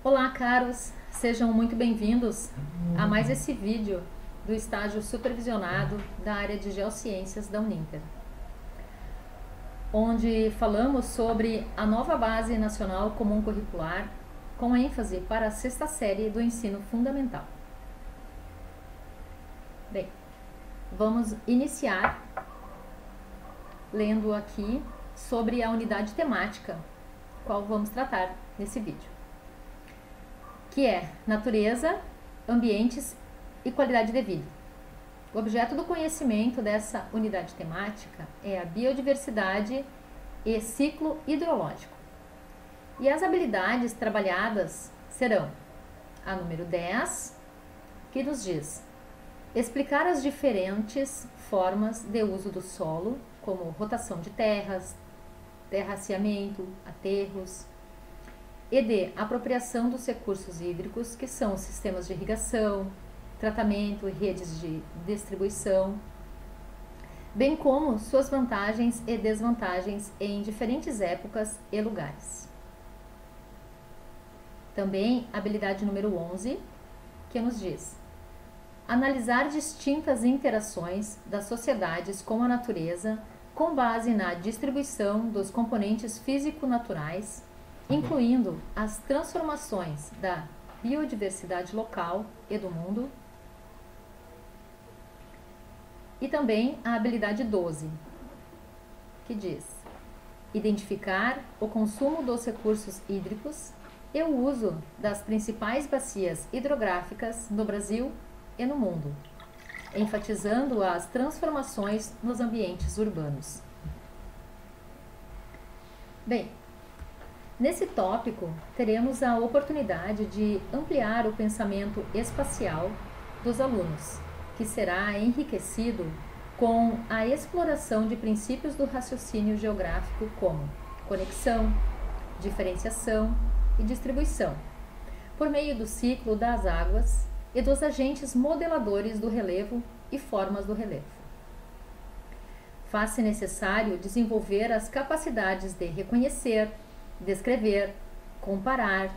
Olá, caros! Sejam muito bem-vindos a mais esse vídeo do estágio supervisionado da área de Geociências da Uninter, onde falamos sobre a nova Base Nacional Comum Curricular, com ênfase para a sexta série do ensino fundamental. Bem, vamos iniciar lendo aqui sobre a unidade temática, qual vamos tratar nesse vídeo, que é natureza, ambientes e qualidade de vida. O objeto do conhecimento dessa unidade temática é a biodiversidade e ciclo hidrológico. E as habilidades trabalhadas serão a número 10, que nos diz explicar as diferentes formas de uso do solo, como rotação de terras, terraceamento, aterros, e de apropriação dos recursos hídricos, que são os sistemas de irrigação, tratamento e redes de distribuição, bem como suas vantagens e desvantagens em diferentes épocas e lugares. Também a habilidade número 11, que nos diz analisar distintas interações das sociedades com a natureza com base na distribuição dos componentes físico-naturais, incluindo as transformações da biodiversidade local e do mundo, e também a habilidade 12, que diz identificar o consumo dos recursos hídricos e o uso das principais bacias hidrográficas no Brasil e no mundo, enfatizando as transformações nos ambientes urbanos. Bem, nesse tópico, teremos a oportunidade de ampliar o pensamento espacial dos alunos, que será enriquecido com a exploração de princípios do raciocínio geográfico como conexão, diferenciação e distribuição, por meio do ciclo das águas e dos agentes modeladores do relevo e formas do relevo. Faz-se necessário desenvolver as capacidades de reconhecer, descrever, comparar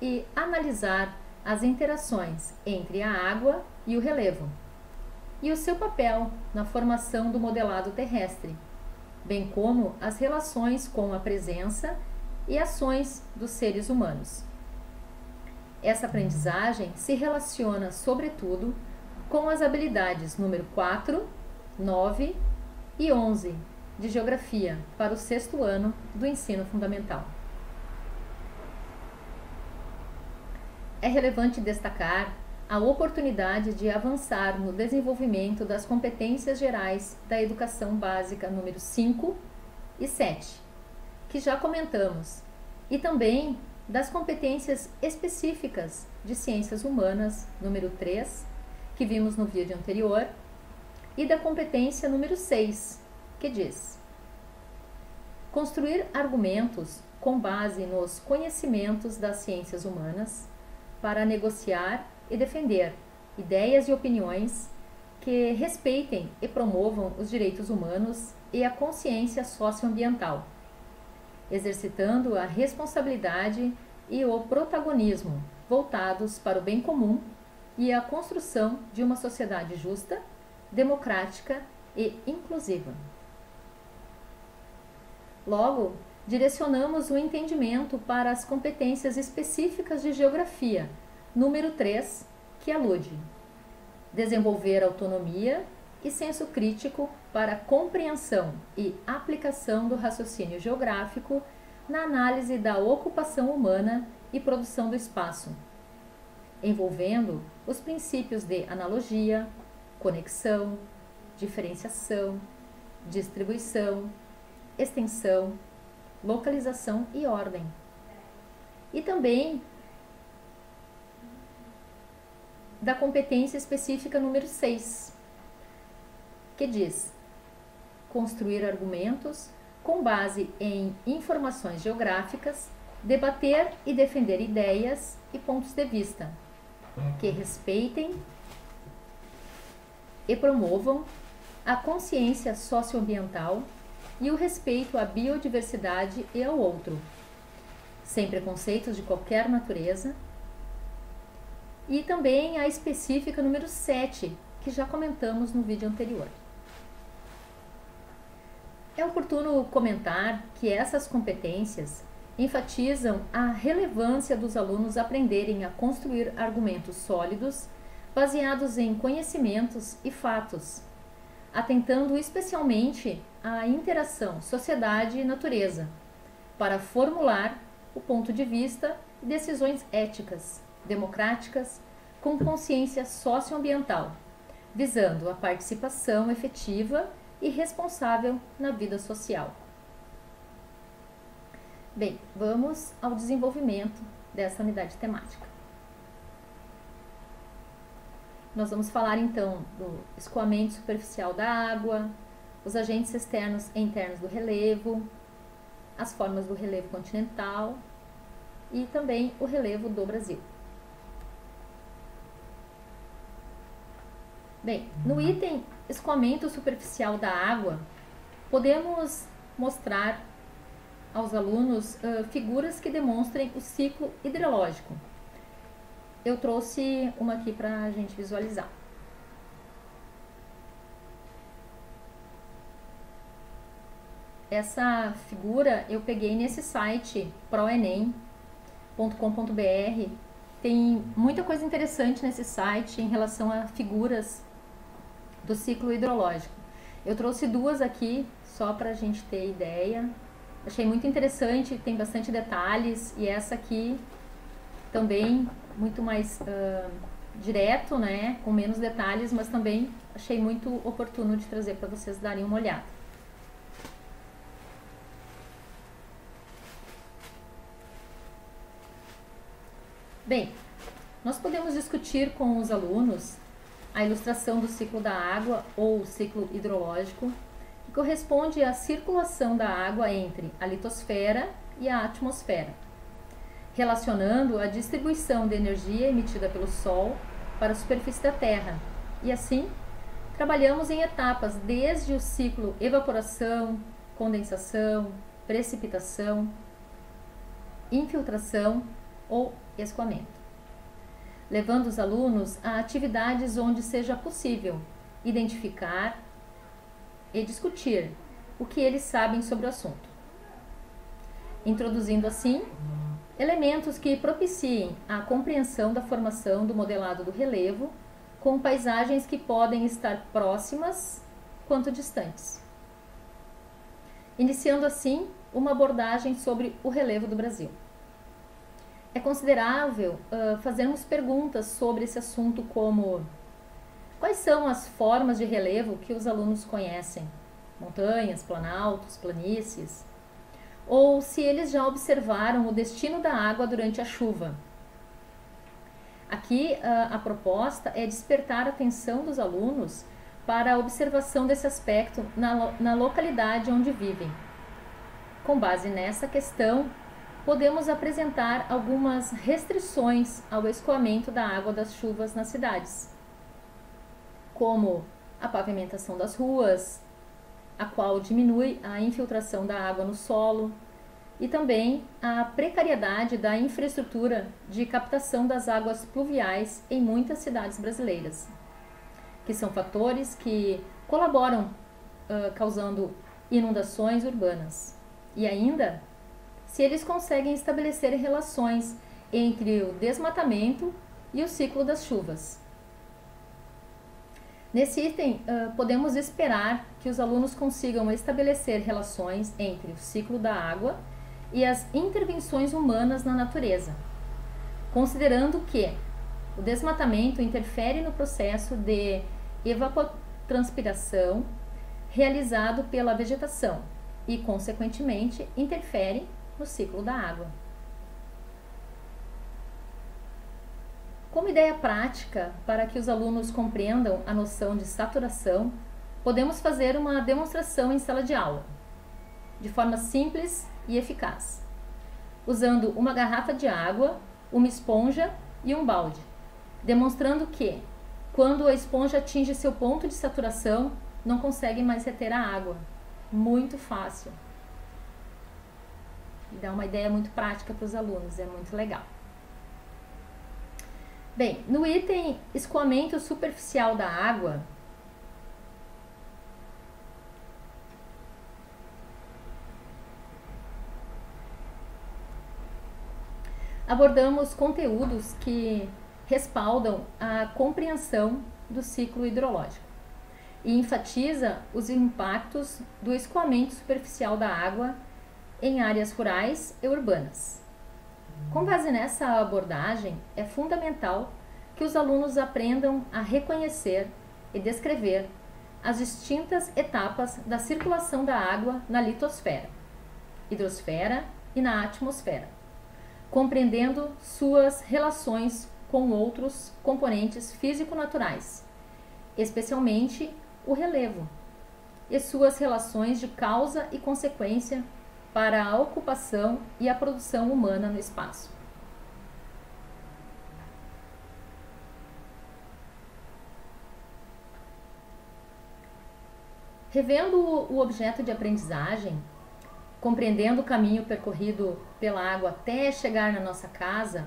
e analisar as interações entre a água e o relevo, e o seu papel na formação do modelado terrestre, bem como as relações com a presença e ações dos seres humanos. Essa aprendizagem se relaciona, sobretudo, com as habilidades número 4, 9 e 11 de Geografia para o sexto ano do ensino fundamental. É relevante destacar a oportunidade de avançar no desenvolvimento das competências gerais da educação básica número 5 e 7, que já comentamos, e também das competências específicas de ciências humanas número 3, que vimos no vídeo anterior, e da competência número 6, que diz construir argumentos com base nos conhecimentos das ciências humanas para negociar e defender ideias e opiniões que respeitem e promovam os direitos humanos e a consciência socioambiental, exercitando a responsabilidade e o protagonismo voltados para o bem comum e a construção de uma sociedade justa, democrática e inclusiva. Logo, direcionamos o entendimento para as competências específicas de geografia, número 3, que alude desenvolver autonomia e senso crítico para compreensão e aplicação do raciocínio geográfico na análise da ocupação humana e produção do espaço, envolvendo os princípios de analogia, conexão, diferenciação, distribuição, extensão, localização e ordem. E também da competência específica número 6, que diz construir argumentos com base em informações geográficas, debater e defender ideias e pontos de vista que respeitem e promovam a consciência socioambiental e o respeito à biodiversidade e ao outro, sem preconceitos de qualquer natureza e também a específica número 7, que já comentamos no vídeo anterior. É oportuno comentar que essas competências enfatizam a relevância dos alunos aprenderem a construir argumentos sólidos, baseados em conhecimentos e fatos, atentando especialmente à interação sociedade e natureza, para formular o ponto de vista e decisões éticas, democráticas, com consciência socioambiental, visando a participação efetiva e responsável na vida social. Bem, vamos ao desenvolvimento dessa unidade temática. Nós vamos falar então do escoamento superficial da água, os agentes externos e internos do relevo, as formas do relevo continental e também o relevo do Brasil. Bem, no item escoamento superficial da água, podemos mostrar aos alunos figuras que demonstrem o ciclo hidrológico. Eu trouxe uma aqui para a gente visualizar. Essa figura eu peguei nesse site proenem.com.br. Tem muita coisa interessante nesse site em relação a figuras do ciclo hidrológico. Eu trouxe duas aqui só para a gente ter ideia. Achei muito interessante, tem bastante detalhes, e essa aqui também muito mais direto, né, com menos detalhes, mas também achei muito oportuno de trazer para vocês darem uma olhada. Bem, nós podemos discutir com os alunos a ilustração do ciclo da água ou ciclo hidrológico, que corresponde à circulação da água entre a litosfera e a atmosfera, relacionando a distribuição de energia emitida pelo Sol para a superfície da Terra. E assim, trabalhamos em etapas desde o ciclo evaporação, condensação, precipitação, infiltração ou escoamento, levando os alunos a atividades onde seja possível identificar e discutir o que eles sabem sobre o assunto, introduzindo assim elementos que propiciem a compreensão da formação do modelado do relevo com paisagens que podem estar próximas quanto distantes, iniciando assim uma abordagem sobre o relevo do Brasil. É considerável fazermos perguntas sobre esse assunto, como: quais são as formas de relevo que os alunos conhecem? Montanhas, planaltos, planícies? Ou se eles já observaram o destino da água durante a chuva. Aqui a proposta é despertar a atenção dos alunos para a observação desse aspecto na localidade onde vivem. Com base nessa questão, podemos apresentar algumas restrições ao escoamento da água das chuvas nas cidades, como a pavimentação das ruas, a qual diminui a infiltração da água no solo, e também a precariedade da infraestrutura de captação das águas pluviais em muitas cidades brasileiras, que são fatores que colaboram causando inundações urbanas. E ainda, se eles conseguem estabelecer relações entre o desmatamento e o ciclo das chuvas. Nesse item, podemos esperar que os alunos consigam estabelecer relações entre o ciclo da água e as intervenções humanas na natureza, considerando que o desmatamento interfere no processo de evapotranspiração realizado pela vegetação e, consequentemente, interfere no ciclo da água. Como ideia prática, para que os alunos compreendam a noção de saturação, podemos fazer uma demonstração em sala de aula, de forma simples e eficaz, usando uma garrafa de água, uma esponja e um balde, demonstrando que, quando a esponja atinge seu ponto de saturação, não consegue mais reter a água. Muito fácil. E dá uma ideia muito prática para os alunos, é muito legal. Bem, no item escoamento superficial da água, abordamos conteúdos que respaldam a compreensão do ciclo hidrológico e enfatiza os impactos do escoamento superficial da água em áreas rurais e urbanas. Com base nessa abordagem, é fundamental que os alunos aprendam a reconhecer e descrever as distintas etapas da circulação da água na litosfera, hidrosfera e na atmosfera, compreendendo suas relações com outros componentes físico-naturais, especialmente o relevo, e suas relações de causa e consequência para a ocupação e a produção humana no espaço. Revendo o objeto de aprendizagem, compreendendo o caminho percorrido pela água até chegar na nossa casa,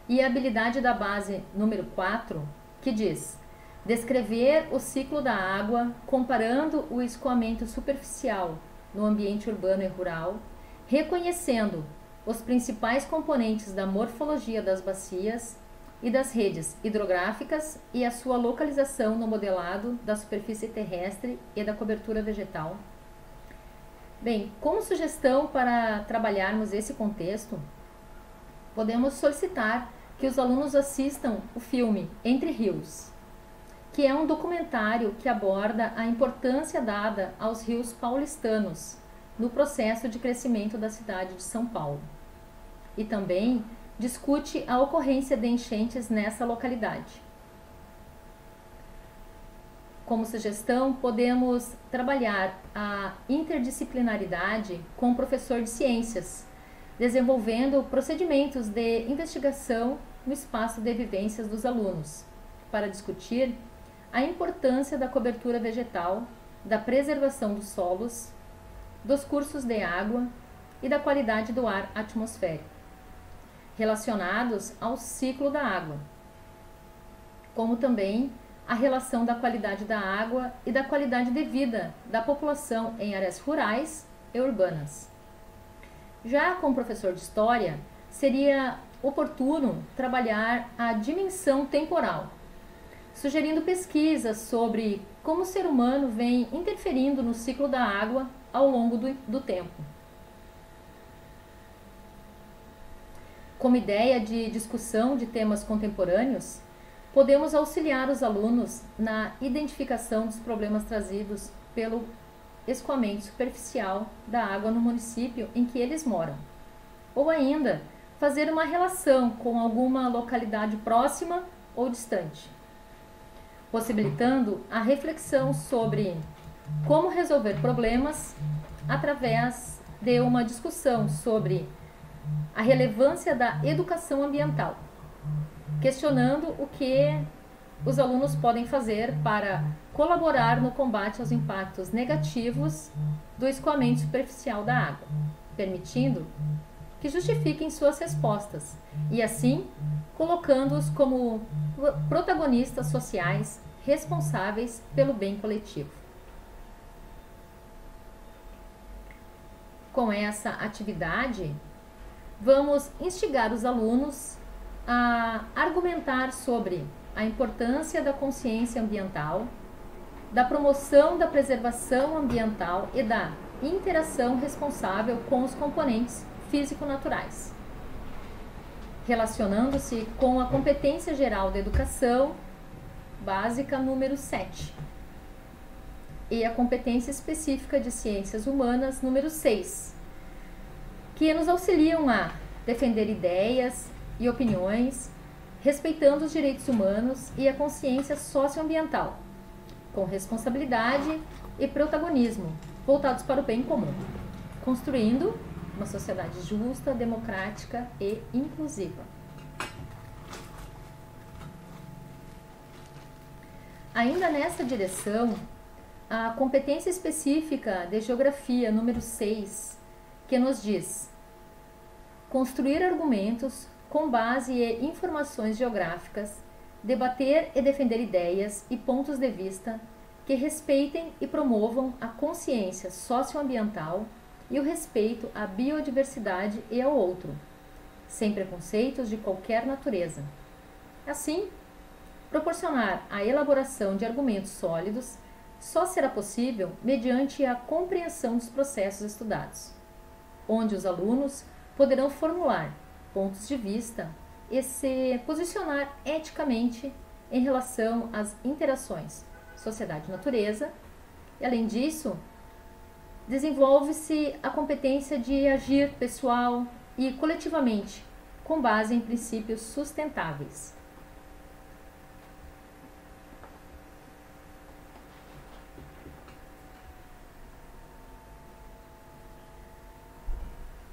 e a habilidade da base número 4, que diz: descrever o ciclo da água comparando o escoamento superficial no ambiente urbano e rural, reconhecendo os principais componentes da morfologia das bacias e das redes hidrográficas e a sua localização no modelado da superfície terrestre e da cobertura vegetal. Bem, como sugestão para trabalharmos esse contexto, podemos solicitar que os alunos assistam o filme Entre Rios, que é um documentário que aborda a importância dada aos rios paulistanos no processo de crescimento da cidade de São Paulo. E também discute a ocorrência de enchentes nessa localidade. Como sugestão, podemos trabalhar a interdisciplinaridade com o professor de ciências, desenvolvendo procedimentos de investigação no espaço de vivências dos alunos, para discutir a importância da cobertura vegetal, da preservação dos solos, dos cursos de água e da qualidade do ar atmosférico, relacionados ao ciclo da água, como também a relação da qualidade da água e da qualidade de vida da população em áreas rurais e urbanas. Já com o professor de História, seria oportuno trabalhar a dimensão temporal, sugerindo pesquisas sobre como o ser humano vem interferindo no ciclo da água ao longo do tempo. Como ideia de discussão de temas contemporâneos, podemos auxiliar os alunos na identificação dos problemas trazidos pelo escoamento superficial da água no município em que eles moram, ou ainda fazer uma relação com alguma localidade próxima ou distante, possibilitando a reflexão sobre como resolver problemas através de uma discussão sobre a relevância da educação ambiental, questionando o que os alunos podem fazer para colaborar no combate aos impactos negativos do escoamento superficial da água, permitindo que justifiquem suas respostas e, assim, colocando-os como protagonistas sociais responsáveis pelo bem coletivo. Com essa atividade, vamos instigar os alunos a argumentar sobre a importância da consciência ambiental, da promoção da preservação ambiental e da interação responsável com os componentes físico-naturais, relacionando-se com a competência geral da educação básica número 7 e a competência específica de ciências humanas número 6, que nos auxiliam a defender ideias e opiniões, respeitando os direitos humanos e a consciência socioambiental, com responsabilidade e protagonismo, voltados para o bem comum, construindo uma sociedade justa, democrática e inclusiva. Ainda nessa direção, a competência específica de geografia número 6, que nos diz: construir argumentos com base em informações geográficas, debater e defender ideias e pontos de vista que respeitem e promovam a consciência socioambiental e o respeito à biodiversidade e ao outro, sem preconceitos de qualquer natureza. Assim, proporcionar a elaboração de argumentos sólidos só será possível mediante a compreensão dos processos estudados, onde os alunos poderão formular pontos de vista e se posicionar eticamente em relação às interações sociedade-natureza, e além disso, desenvolve-se a competência de agir pessoal e coletivamente com base em princípios sustentáveis.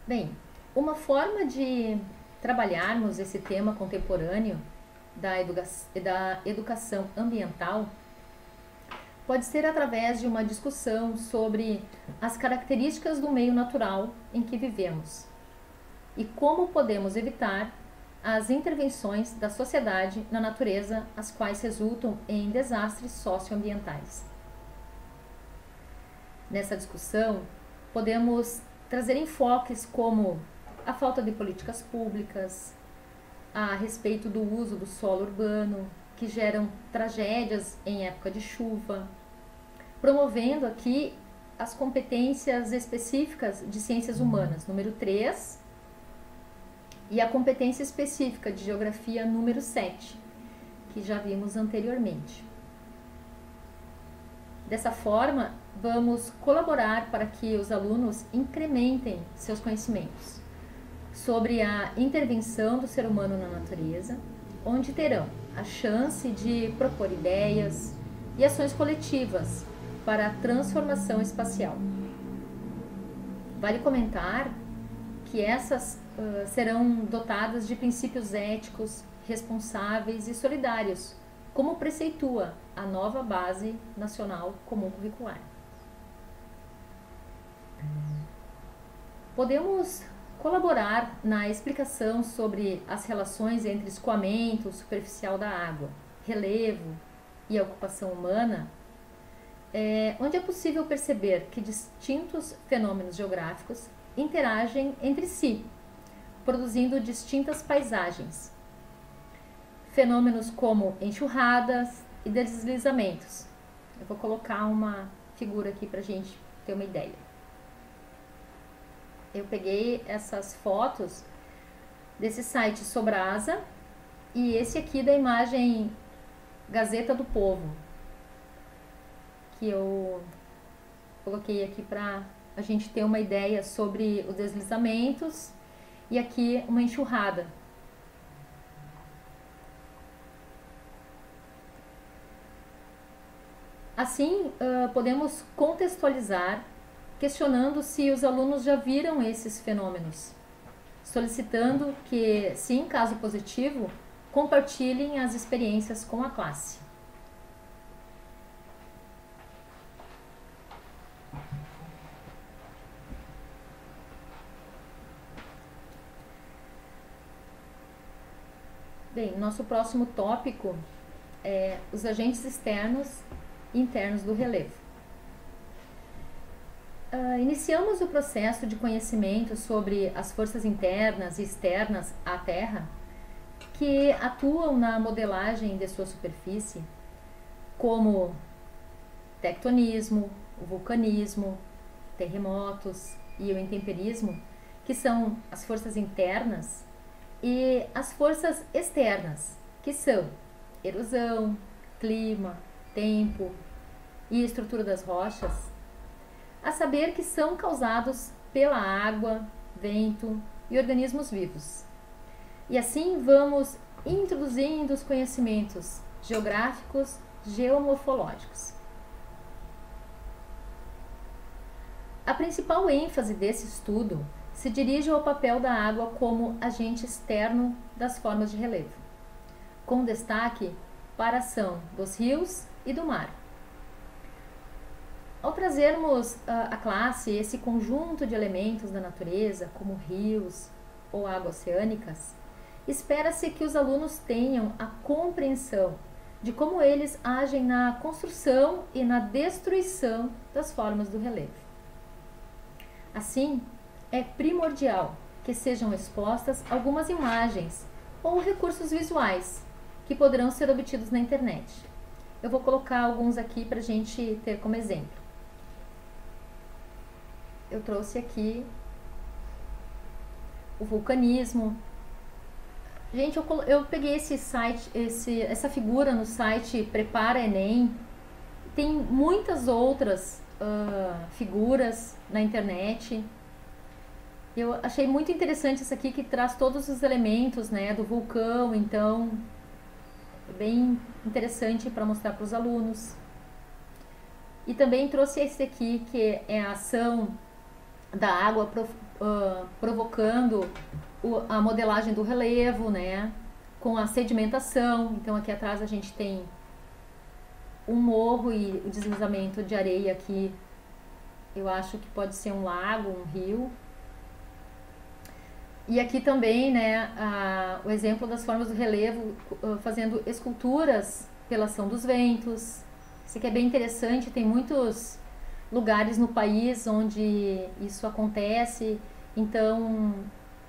Bem, uma forma de trabalharmos esse tema contemporâneo da educação ambiental pode ser através de uma discussão sobre as características do meio natural em que vivemos e como podemos evitar as intervenções da sociedade na natureza, as quais resultam em desastres socioambientais. Nessa discussão, podemos trazer enfoques como a falta de políticas públicas, a respeito do uso do solo urbano, que geram tragédias em época de chuva, promovendo aqui as competências específicas de ciências humanas, número 3, e a competência específica de geografia, número 7, que já vimos anteriormente. Dessa forma, vamos colaborar para que os alunos incrementem seus conhecimentos sobre a intervenção do ser humano na natureza, onde terão a chance de propor ideias e ações coletivas para a transformação espacial. Vale comentar que essas serão dotadas de princípios éticos, responsáveis e solidários, como preceitua a nova Base Nacional Comum Curricular. Podemos colaborar na explicação sobre as relações entre escoamento superficial da água, relevo e a ocupação humana, onde é possível perceber que distintos fenômenos geográficos interagem entre si, produzindo distintas paisagens. Fenômenos como enxurradas e deslizamentos. Eu vou colocar uma figura aqui para a gente ter uma ideia. Eu peguei essas fotos desse site Sobrasa e esse aqui da imagem Gazeta do Povo, que eu coloquei aqui para a gente ter uma ideia sobre os deslizamentos e aqui uma enxurrada. Assim, podemos contextualizar questionando se os alunos já viram esses fenômenos, solicitando que, se em caso positivo, compartilhem as experiências com a classe. Bem, nosso próximo tópico é os agentes externos e internos do relevo. Iniciamos o processo de conhecimento sobre as forças internas e externas à Terra que atuam na modelagem de sua superfície, como tectonismo, o vulcanismo, terremotos e o intemperismo, que são as forças internas, e as forças externas, que são erosão, clima, tempo e estrutura das rochas, a saber que são causados pela água, vento e organismos vivos. E assim vamos introduzindo os conhecimentos geográficos geomorfológicos. A principal ênfase desse estudo se dirige ao papel da água como agente externo das formas de relevo, com destaque para a ação dos rios e do mar. Ao trazermos à classe esse conjunto de elementos da natureza, como rios ou águas oceânicas, espera-se que os alunos tenham a compreensão de como eles agem na construção e na destruição das formas do relevo. Assim, é primordial que sejam expostas algumas imagens ou recursos visuais que poderão ser obtidos na internet. Eu vou colocar alguns aqui para a gente ter como exemplo. Eu trouxe aqui o vulcanismo. Gente, eu peguei esse site, essa figura no site Prepara Enem. Tem muitas outras figuras na internet. Eu achei muito interessante essa aqui, que traz todos os elementos, né, do vulcão. Então, é bem interessante para mostrar para os alunos. E também trouxe esse aqui, que é a ação da água provocando a modelagem do relevo, né, com a sedimentação. Então aqui atrás a gente tem um morro e o deslizamento de areia aqui, eu acho que pode ser um lago, um rio. E aqui também, né, o exemplo das formas do relevo, fazendo esculturas pela ação dos ventos. Isso aqui é bem interessante, tem muitos lugares no país onde isso acontece, então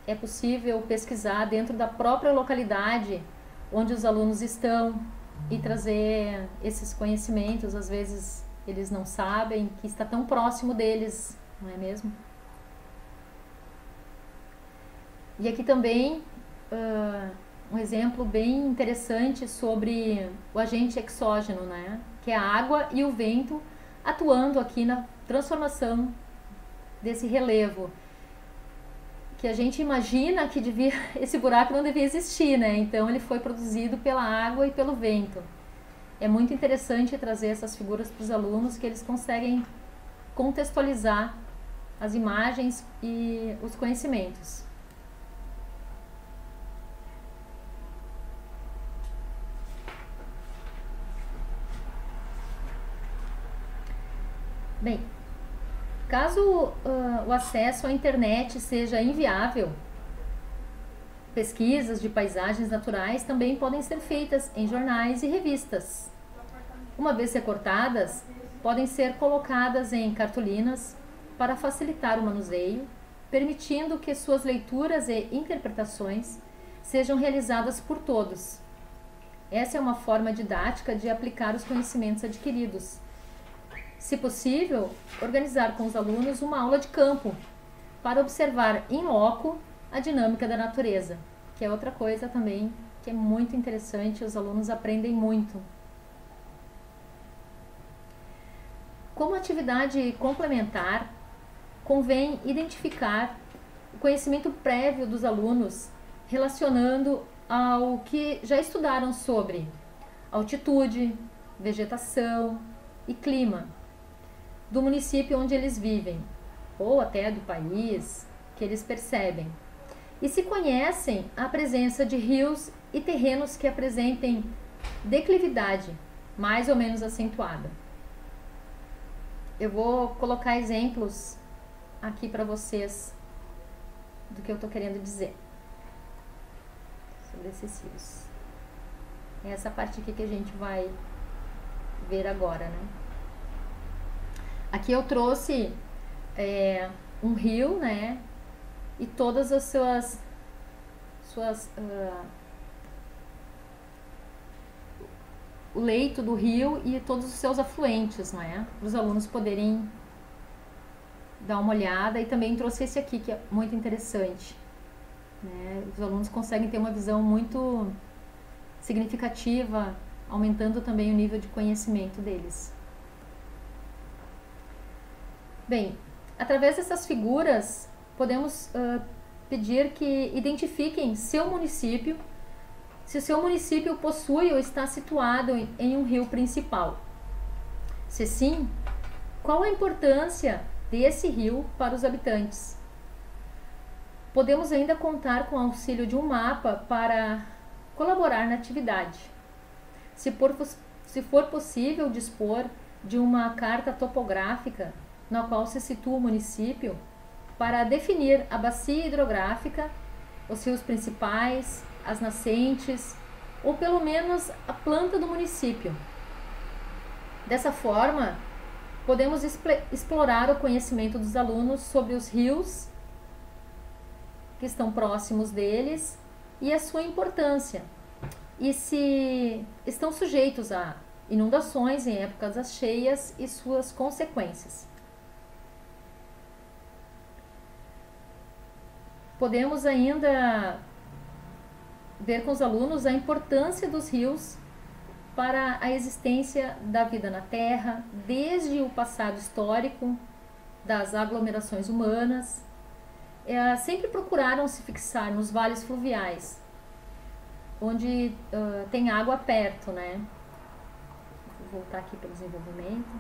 é possível pesquisar dentro da própria localidade onde os alunos estão e trazer esses conhecimentos. Às vezes eles não sabem que está tão próximo deles, não é mesmo? E aqui também um exemplo bem interessante sobre o agente exógeno, né? Que é a água e o vento atuando aqui na transformação desse relevo, que a gente imagina que esse buraco não devia existir, né? Então ele foi produzido pela água e pelo vento. É muito interessante trazer essas figuras para os alunos, que eles conseguem contextualizar as imagens e os conhecimentos. Bem, caso o acesso à internet seja inviável, pesquisas de paisagens naturais também podem ser feitas em jornais e revistas. Uma vez recortadas, podem ser colocadas em cartolinas para facilitar o manuseio, permitindo que suas leituras e interpretações sejam realizadas por todos. Essa é uma forma didática de aplicar os conhecimentos adquiridos. Se possível, organizar com os alunos uma aula de campo para observar em loco a dinâmica da natureza, que é outra coisa também que é muito interessante, os alunos aprendem muito. Como atividade complementar, convém identificar o conhecimento prévio dos alunos relacionando ao que já estudaram sobre altitude, vegetação e clima do município onde eles vivem, ou até do país que eles percebem. E se conhecem a presença de rios e terrenos que apresentem declividade mais ou menos acentuada. Eu vou colocar exemplos aqui para vocês do que eu estou querendo dizer sobre esses rios. É essa parte aqui que a gente vai ver agora, né? Aqui eu trouxe um rio, né? E todas as o leito do rio e todos os seus afluentes, né? Para os alunos poderem dar uma olhada. E também trouxe esse aqui, que é muito interessante, né? Os alunos conseguem ter uma visão muito significativa, aumentando também o nível de conhecimento deles. Bem, através dessas figuras, podemos pedir que identifiquem seu município, se o seu município possui ou está situado em um rio principal. Se sim, qual a importância desse rio para os habitantes? Podemos ainda contar com o auxílio de um mapa para colaborar na atividade. Se for possível dispor de uma carta topográfica na qual se situa o município, para definir a bacia hidrográfica, os rios principais as nascentes ou pelo menos a planta do município. Dessa forma, podemos explorar o conhecimento dos alunos sobre os rios que estão próximos deles e a sua importância, e se estão sujeitos a inundações em épocas das cheias e suas consequências. Podemos ainda ver com os alunos a importância dos rios para a existência da vida na Terra, desde o passado histórico das aglomerações humanas. Sempre procuraram se fixar nos vales fluviais, onde tem água perto, né? Vou voltar aqui para o desenvolvimento.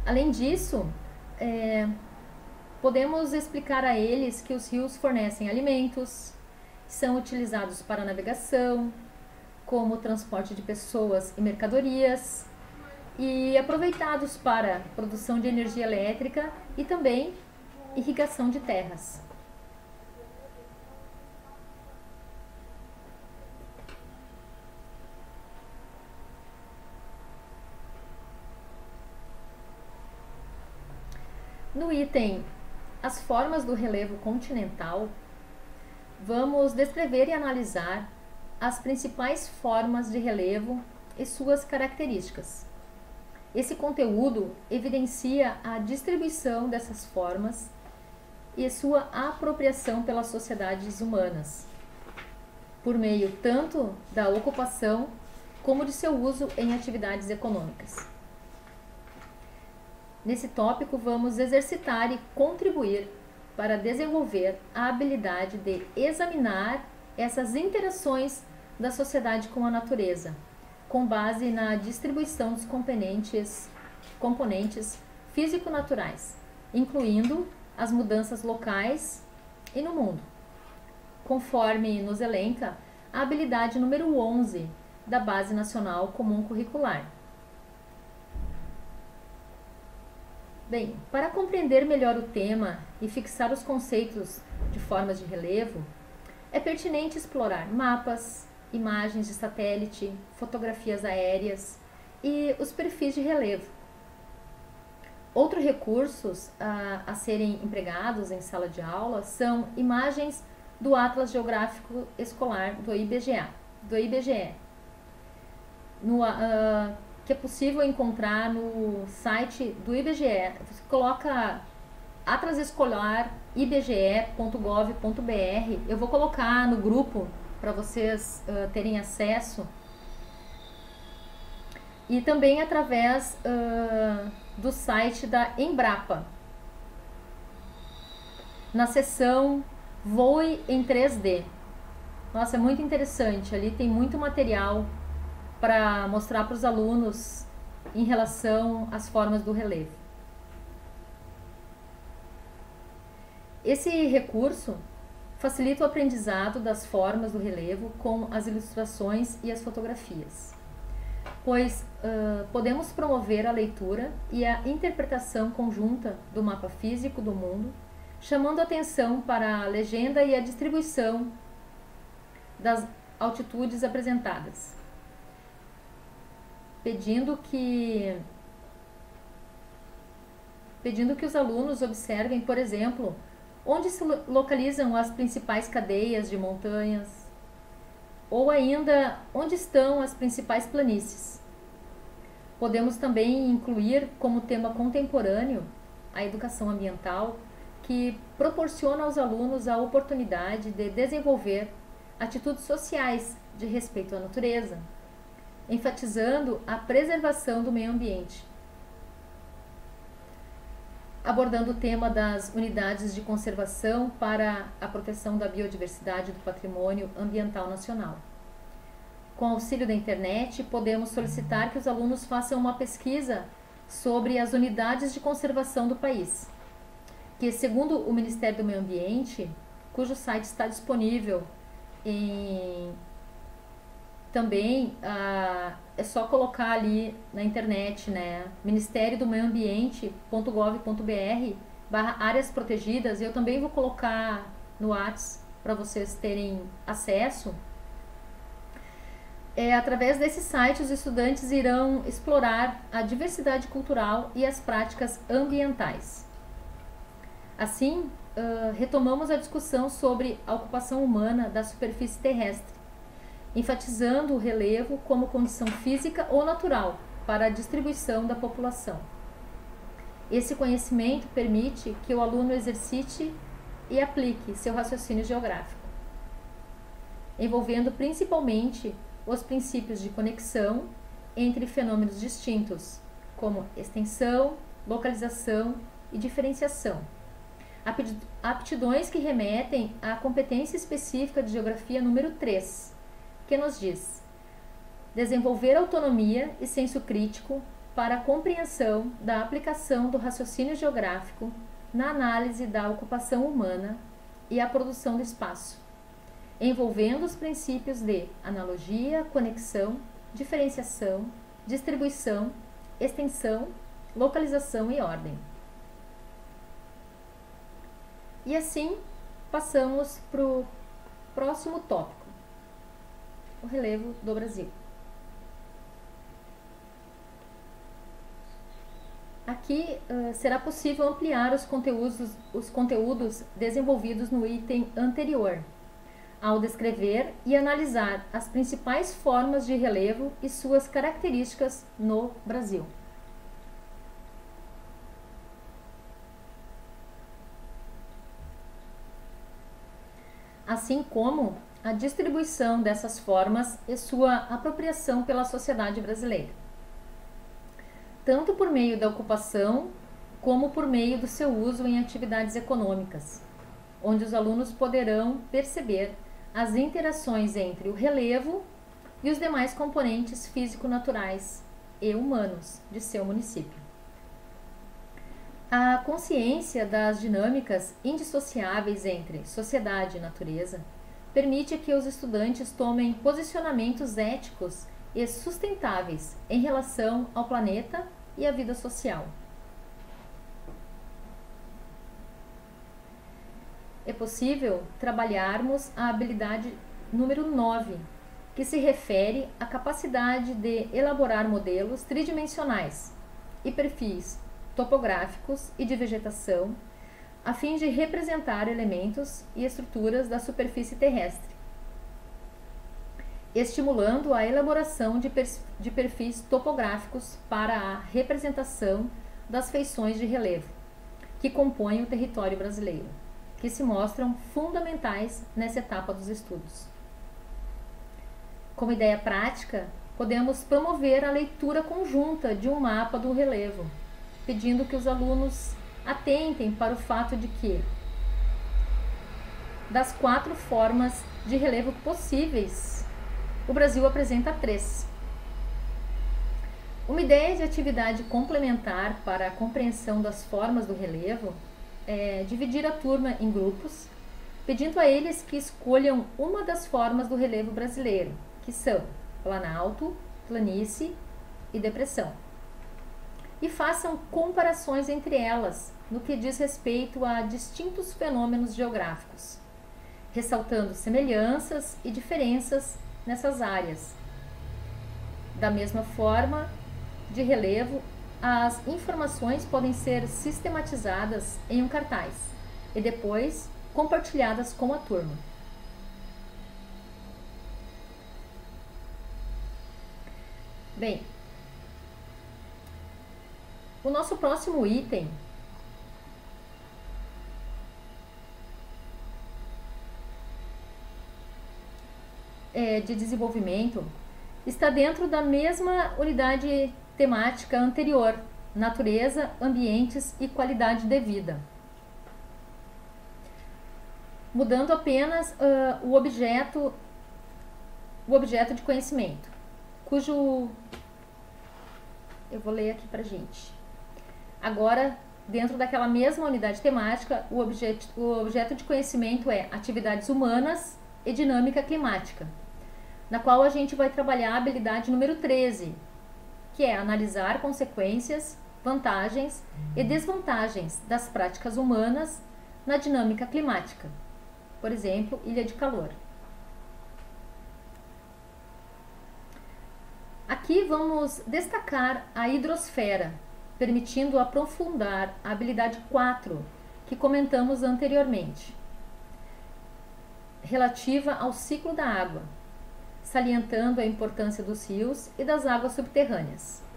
Além disso, podemos explicar a eles que os rios fornecem alimentos, são utilizados para navegação, como transporte de pessoas e mercadorias, e aproveitados para produção de energia elétrica e também irrigação de terras. No item As formas do relevo continental, vamos descrever e analisar as principais formas de relevo e suas características. Esse conteúdo evidencia a distribuição dessas formas e sua apropriação pelas sociedades humanas, por meio tanto da ocupação como de seu uso em atividades econômicas. Nesse tópico, vamos exercitar e contribuir para desenvolver a habilidade de examinar essas interações da sociedade com a natureza, com base na distribuição dos componentes físico-naturais, incluindo as mudanças locais e no mundo, conforme nos elenca a habilidade número 11 da Base Nacional Comum Curricular. Bem, para compreender melhor o tema e fixar os conceitos de formas de relevo, é pertinente explorar mapas, imagens de satélite, fotografias aéreas e os perfis de relevo. Outros recursos a serem empregados em sala de aula são imagens do Atlas Geográfico Escolar do IBGE, que é possível encontrar no site do IBGE. Você coloca Atlas Escolar ibge.gov.br. Eu vou colocar no grupo para vocês terem acesso. E também através do site da Embrapa, na seção Voe em 3D. Nossa, é muito interessante. Ali tem muito material para mostrar para os alunos em relação às formas do relevo. Esse recurso facilita o aprendizado das formas do relevo com as ilustrações e as fotografias, pois podemos promover a leitura e a interpretação conjunta do mapa físico do mundo, chamando atenção para a legenda e a distribuição das altitudes apresentadas, pedindo que os alunos observem, por exemplo, onde se localizam as principais cadeias de montanhas, ou ainda onde estão as principais planícies. Podemos também incluir como tema contemporâneo a educação ambiental, que proporciona aos alunos a oportunidade de desenvolver atitudes sociais de respeito à natureza, enfatizando a preservação do meio ambiente. Abordando o tema das unidades de conservação para a proteção da biodiversidade do patrimônio ambiental nacional. Com auxílio da internet, podemos solicitar que os alunos façam uma pesquisa sobre as unidades de conservação do país, que, segundo o Ministério do Meio Ambiente, cujo site está disponível também é só colocar ali na internet, né, ministériodomeioambiente.gov.br, áreas protegidas, eu também vou colocar no WhatsApp para vocês terem acesso. Através desse site, os estudantes irão explorar a diversidade cultural e as práticas ambientais. Assim, retomamos a discussão sobre a ocupação humana da superfície terrestre, enfatizando o relevo como condição física ou natural para a distribuição da população. Esse conhecimento permite que o aluno exercite e aplique seu raciocínio geográfico, envolvendo principalmente os princípios de conexão entre fenômenos distintos, como extensão, localização e diferenciação. Aptidões que remetem à competência específica de geografia número 3, que nos diz: desenvolver autonomia e senso crítico para a compreensão da aplicação do raciocínio geográfico na análise da ocupação humana e a produção do espaço, envolvendo os princípios de analogia, conexão, diferenciação, distribuição, extensão, localização e ordem. E assim, passamos para o próximo tópico, o relevo do Brasil. Aqui será possível ampliar os conteúdos desenvolvidos no item anterior, ao descrever e analisar as principais formas de relevo e suas características no Brasil. Assim como a distribuição dessas formas e sua apropriação pela sociedade brasileira, tanto por meio da ocupação, como por meio do seu uso em atividades econômicas, onde os alunos poderão perceber as interações entre o relevo e os demais componentes físico-naturais e humanos de seu município. A consciência das dinâmicas indissociáveis entre sociedade e natureza permite que os estudantes tomem posicionamentos éticos e sustentáveis em relação ao planeta e à vida social. É possível trabalharmos a habilidade número 9, que se refere à capacidade de elaborar modelos tridimensionais e perfis topográficos e de vegetação, a fim de representar elementos e estruturas da superfície terrestre, estimulando a elaboração de perfis topográficos para a representação das feições de relevo que compõem o território brasileiro, que se mostram fundamentais nessa etapa dos estudos. Como ideia prática, podemos promover a leitura conjunta de um mapa do relevo, pedindo que os alunos atentem para o fato de que, das 4 formas de relevo possíveis, o Brasil apresenta 3. Uma ideia de atividade complementar para a compreensão das formas do relevo é dividir a turma em grupos, pedindo a eles que escolham uma das formas do relevo brasileiro, que são planalto, planície e depressão, e façam comparações entre elas no que diz respeito a distintos fenômenos geográficos, ressaltando semelhanças e diferenças nessas áreas. Da mesma forma, de relevo, as informações podem ser sistematizadas em um cartaz e depois compartilhadas com a turma. Bem, o nosso próximo item de desenvolvimento está dentro da mesma unidade temática anterior, natureza, ambientes e qualidade de vida, mudando apenas o objeto de conhecimento, cujo eu vou ler aqui pra gente. Agora, dentro daquela mesma unidade temática, o objeto de conhecimento é atividades humanas e dinâmica climática, na qual a gente vai trabalhar a habilidade número 13, que é analisar consequências, vantagens e desvantagens das práticas humanas na dinâmica climática. Por exemplo, ilha de calor. Aqui vamos destacar a hidrosfera, permitindo aprofundar a habilidade 4 que comentamos anteriormente, relativa ao ciclo da água, salientando a importância dos rios e das águas subterrâneas.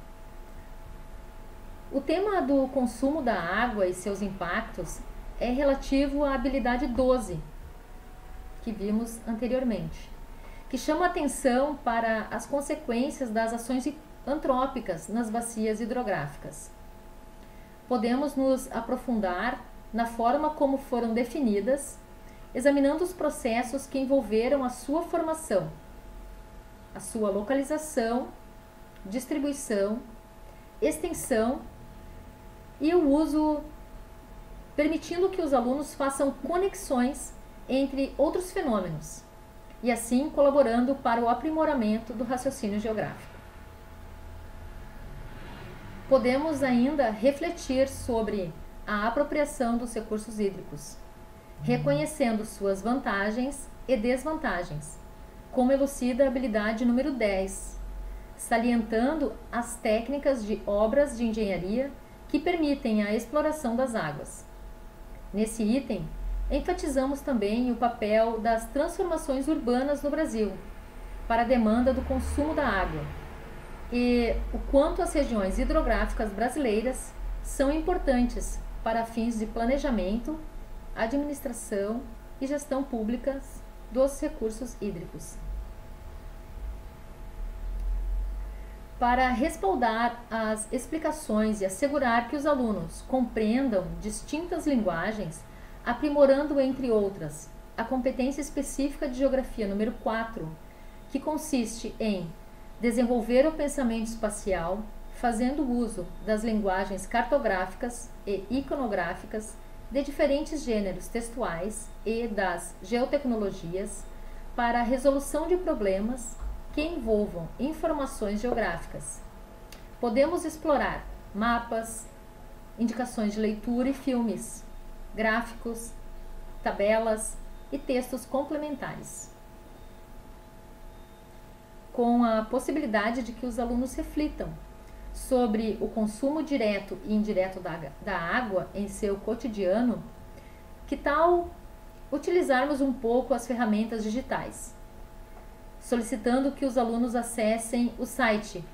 O tema do consumo da água e seus impactos é relativo à habilidade 12, que vimos anteriormente, que chama atenção para as consequências das ações antrópicas nas bacias hidrográficas. Podemos nos aprofundar na forma como foram definidas, examinando os processos que envolveram a sua formação, a sua localização, distribuição, extensão e o uso, permitindo que os alunos façam conexões entre outros fenômenos e assim colaborando para o aprimoramento do raciocínio geográfico. Podemos ainda refletir sobre a apropriação dos recursos hídricos, reconhecendo suas vantagens e desvantagens, como elucida a habilidade número 10, salientando as técnicas de obras de engenharia que permitem a exploração das águas. Nesse item, enfatizamos também o papel das transformações urbanas no Brasil para a demanda do consumo da água e o quanto as regiões hidrográficas brasileiras são importantes para fins de planejamento, administração e gestão públicas dos recursos hídricos. Para respaldar as explicações e assegurar que os alunos compreendam distintas linguagens, aprimorando, entre outras, a competência específica de Geografia número 4, que consiste em desenvolver o pensamento espacial, fazendo uso das linguagens cartográficas e iconográficas de diferentes gêneros textuais e das geotecnologias para a resolução de problemas que envolvam informações geográficas. Podemos explorar mapas, indicações de leitura e filmes, gráficos, tabelas e textos complementares, com a possibilidade de que os alunos reflitam sobre o consumo direto e indireto da água em seu cotidiano. Que tal utilizarmos um pouco as ferramentas digitais, solicitando que os alunos acessem o site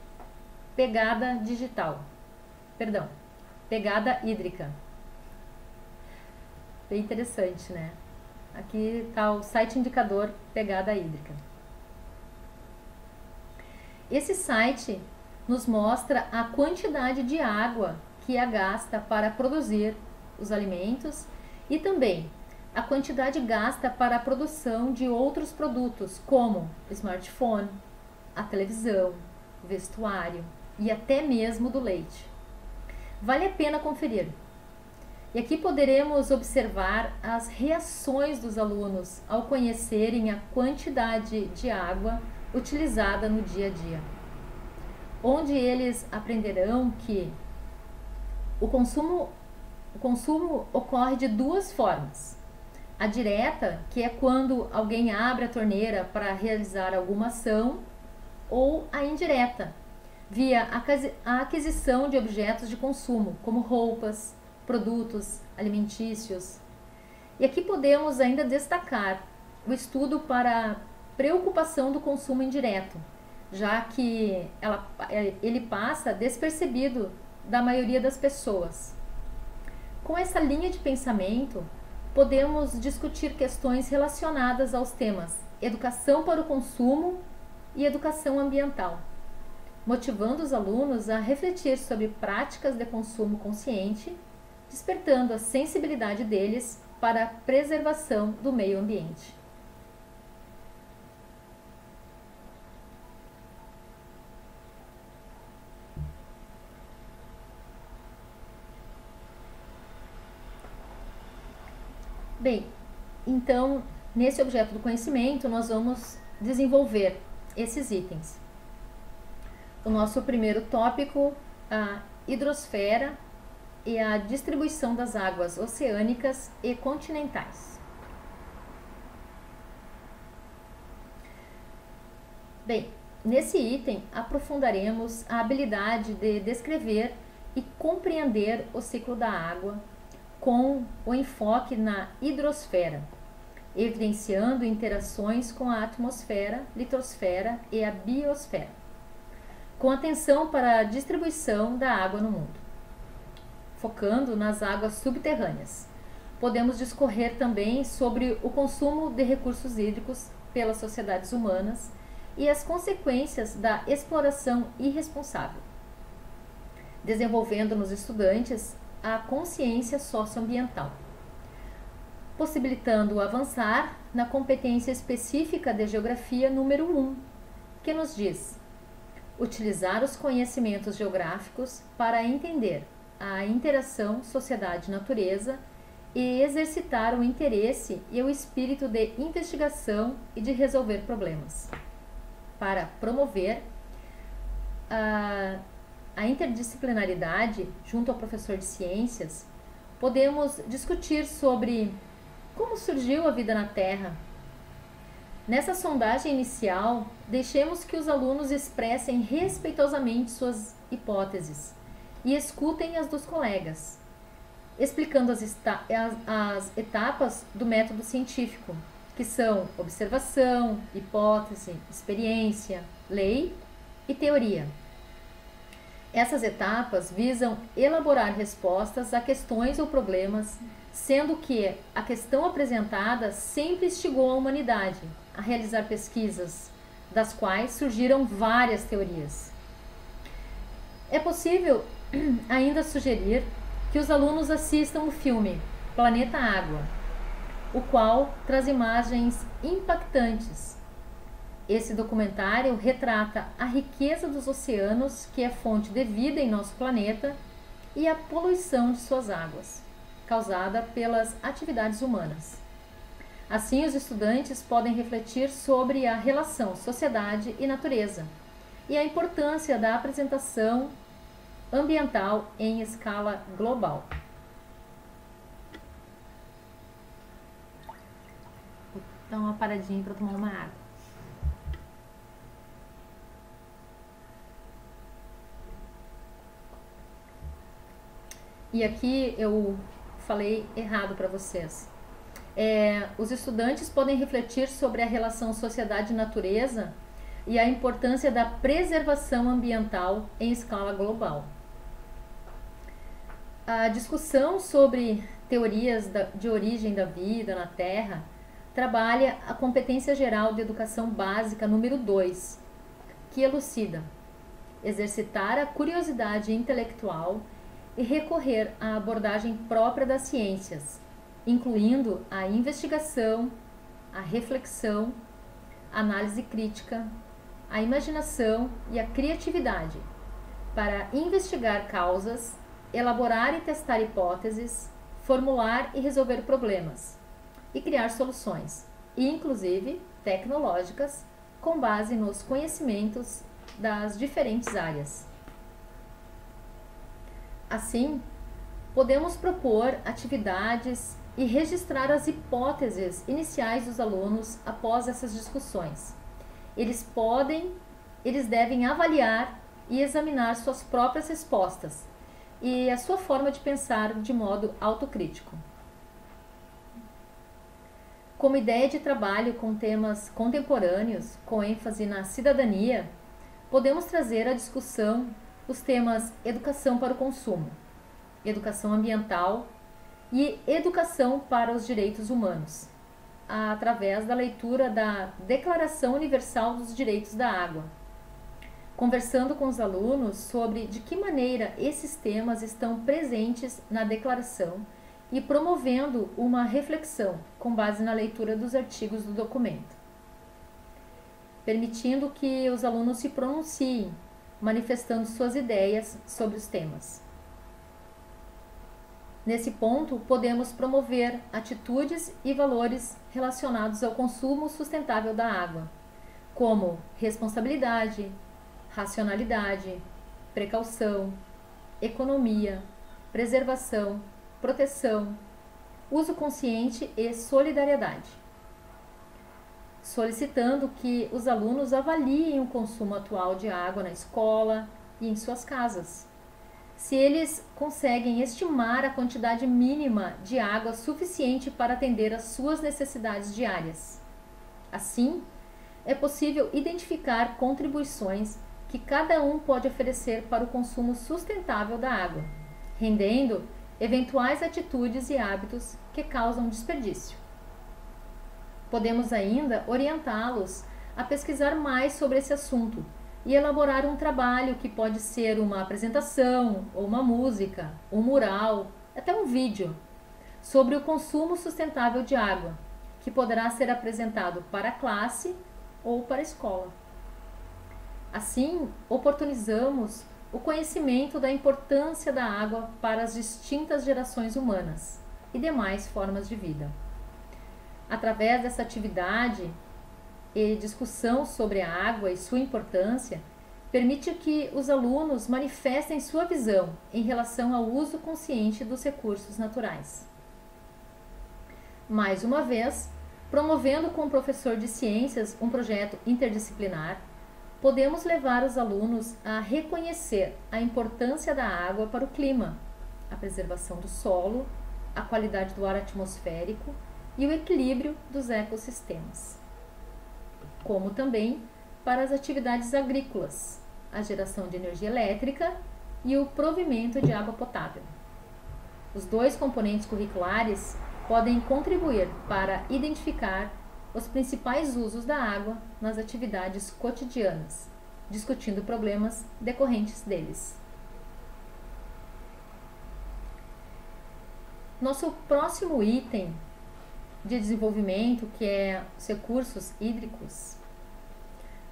Pegada Hídrica. Bem interessante, né? Aqui está o site indicador Pegada Hídrica. Esse site nos mostra a quantidade de água que é gasta para produzir os alimentos e também a quantidade gasta para a produção de outros produtos, como o smartphone, a televisão, o vestuário e até mesmo do leite. Vale a pena conferir. E aqui poderemos observar as reações dos alunos ao conhecerem a quantidade de água utilizada no dia a dia, onde eles aprenderão que o consumo ocorre de duas formas. A direta, que é quando alguém abre a torneira para realizar alguma ação, ou a indireta, via a aquisição de objetos de consumo, como roupas, produtos alimentícios. E aqui podemos ainda destacar o estudo para preocupação do consumo indireto, já que ele passa despercebido da maioria das pessoas. Com essa linha de pensamento, podemos discutir questões relacionadas aos temas educação para o consumo e educação ambiental, motivando os alunos a refletir sobre práticas de consumo consciente, despertando a sensibilidade deles para a preservação do meio ambiente. Bem, então, nesse objeto do conhecimento, nós vamos desenvolver esses itens. O nosso primeiro tópico hidrosfera e a distribuição das águas oceânicas e continentais. Bem, nesse item aprofundaremos a habilidade de descrever e compreender o ciclo da água com o enfoque na hidrosfera, evidenciando interações com a atmosfera, litosfera e a biosfera, com atenção para a distribuição da água no mundo. Focando nas águas subterrâneas, podemos discorrer também sobre o consumo de recursos hídricos pelas sociedades humanas e as consequências da exploração irresponsável, desenvolvendo nos estudantes a consciência socioambiental, possibilitando avançar na competência específica de geografia número 1, que nos diz: utilizar os conhecimentos geográficos para entender a interação sociedade-natureza e exercitar o interesse e o espírito de investigação e de resolver problemas. Para promover a interdisciplinaridade junto ao professor de ciências, podemos discutir sobre como surgiu a vida na Terra. Nessa sondagem inicial, deixemos que os alunos expressem respeitosamente suas hipóteses e escutem as dos colegas, explicando as etapas do método científico, que são observação, hipótese, experiência, lei e teoria. Essas etapas visam elaborar respostas a questões ou problemas, sendo que a questão apresentada sempre instigou a humanidade a realizar pesquisas, das quais surgiram várias teorias. É possível ainda sugerir que os alunos assistam o filme Planeta Água, o qual traz imagens impactantes. Esse documentário retrata a riqueza dos oceanos, que é fonte de vida em nosso planeta, e a poluição de suas águas, causada pelas atividades humanas. Assim, os estudantes podem refletir sobre a relação sociedade e natureza e a importância da apresentação ambiental em escala global. Vou dar uma paradinha para tomar uma água. E aqui eu falei errado para vocês. Os estudantes podem refletir sobre a relação sociedade-natureza e a importância da preservação ambiental em escala global. A discussão sobre teorias de origem da vida na Terra trabalha a competência geral de educação básica número 2, que elucida exercitar a curiosidade intelectual e recorrer à abordagem própria das ciências, incluindo a investigação, a reflexão, a análise crítica, a imaginação e a criatividade, para investigar causas, elaborar e testar hipóteses, formular e resolver problemas, e criar soluções, inclusive tecnológicas, com base nos conhecimentos das diferentes áreas. Assim, podemos propor atividades e registrar as hipóteses iniciais dos alunos após essas discussões. Eles devem avaliar e examinar suas próprias respostas e a sua forma de pensar de modo autocrítico. Como ideia de trabalho com temas contemporâneos, com ênfase na cidadania, podemos trazer à discussão os temas educação para o consumo, educação ambiental e educação para os direitos humanos, através da leitura da Declaração Universal dos Direitos da Água, conversando com os alunos sobre de que maneira esses temas estão presentes na declaração e promovendo uma reflexão com base na leitura dos artigos do documento, permitindo que os alunos se pronunciem, manifestando suas ideias sobre os temas. Nesse ponto, podemos promover atitudes e valores relacionados ao consumo sustentável da água, como responsabilidade, racionalidade, precaução, economia, preservação, proteção, uso consciente e solidariedade, solicitando que os alunos avaliem o consumo atual de água na escola e em suas casas. Se eles conseguem estimar a quantidade mínima de água suficiente para atender às suas necessidades diárias. Assim, é possível identificar contribuições que cada um pode oferecer para o consumo sustentável da água, rendendo eventuais atitudes e hábitos que causam desperdício. Podemos ainda orientá-los a pesquisar mais sobre esse assunto e elaborar um trabalho que pode ser uma apresentação, ou uma música, um mural, até um vídeo, sobre o consumo sustentável de água, que poderá ser apresentado para a classe ou para a escola. Assim, oportunizamos o conhecimento da importância da água para as distintas gerações humanas e demais formas de vida. Através dessa atividade e discussão sobre a água e sua importância, permite que os alunos manifestem sua visão em relação ao uso consciente dos recursos naturais. Mais uma vez, promovendo com o professor de ciências um projeto interdisciplinar, podemos levar os alunos a reconhecer a importância da água para o clima, a preservação do solo, a qualidade do ar atmosférico e o equilíbrio dos ecossistemas, como também para as atividades agrícolas, a geração de energia elétrica e o provimento de água potável. Os dois componentes curriculares podem contribuir para identificar os principais usos da água nas atividades cotidianas, discutindo problemas decorrentes deles. Nosso próximo item de desenvolvimento, que é os recursos hídricos,